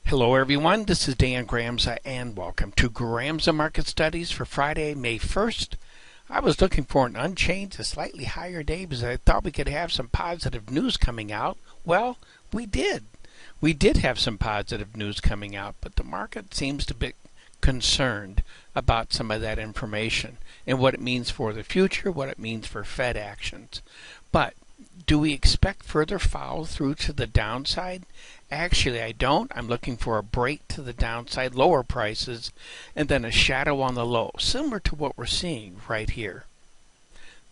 Hello everyone, this is Dan Gramza and welcome to Gramza Market Studies for Friday, May 1st. I was looking for an unchanged, a slightly higher day because I thought we could have some positive news coming out. Well, we did. We did have some positive news coming out, but the market seems to be concerned about some of that information and what it means for the future, what it means for Fed actions. But do we expect further follow through to the downside? Actually, I don't. I'm looking for a break to the downside, lower prices, and then a shadow on the low, similar to what we're seeing right here.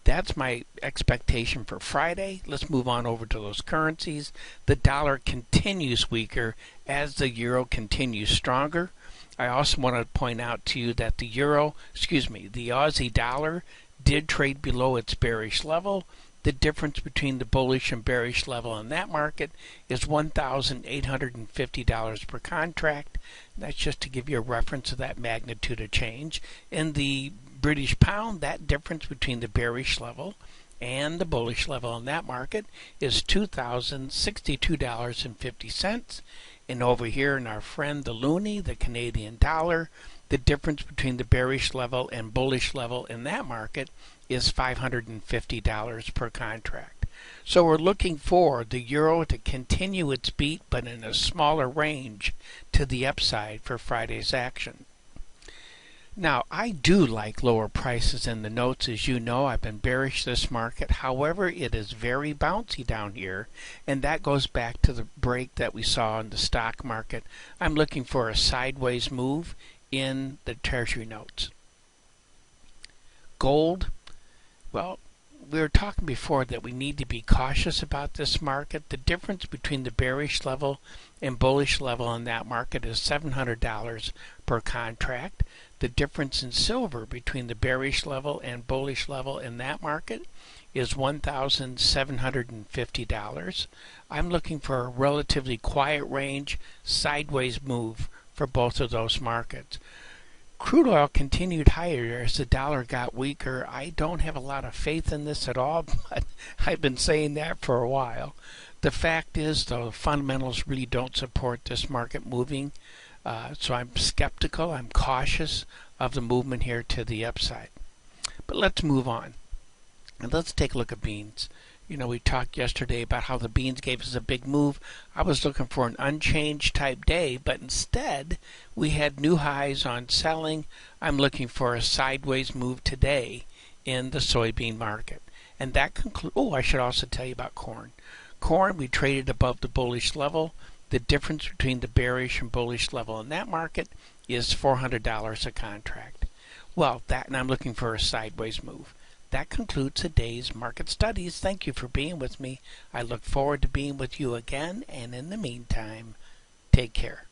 That's my expectation for Friday. Let's move on over to those currencies. The dollar continues weaker as the euro continues stronger. I also want to point out to you that the Aussie dollar did trade below its bearish level. The difference between the bullish and bearish level in that market is $1,850 per contract. That's just to give you a reference of that magnitude of change. In the British pound, that difference between the bearish level and the bullish level in that market is $2,062.50. And over here in our friend the loonie, the Canadian dollar, the difference between the bearish level and bullish level in that market is $550 per contract. So we're looking for the euro to continue its beat, but in a smaller range to the upside for Friday's action. Now, I do like lower prices in the notes. As you know, I've been bearish this market. However, it is very bouncy down here, and that goes back to the break that we saw in the stock market. I'm looking for a sideways move in the Treasury notes. Gold, well, we were talking before that we need to be cautious about this market. The difference between the bearish level and bullish level in that market is $700 per contract. The difference in silver between the bearish level and bullish level in that market is $1,750. I'm looking for a relatively quiet range, sideways move for both of those markets. Crude oil continued higher as the dollar got weaker. I don't have a lot of faith in this at all, but I've been saying that for a while. The fact is, though, the fundamentals really don't support this market moving. So I'm skeptical, I'm cautious of the movement here to the upside. But let's move on. And let's take a look at beans. You know, we talked yesterday about how the beans gave us a big move. I was looking for an unchanged type day, but instead we had new highs on selling. I'm looking for a sideways move today in the soybean market. And that concludes. Oh, I should also tell you about corn. Corn, we traded above the bullish level. The difference between the bearish and bullish level in that market is $400 a contract. Well, and I'm looking for a sideways move. That concludes today's market studies. Thank you for being with me. I look forward to being with you again, and in the meantime, take care.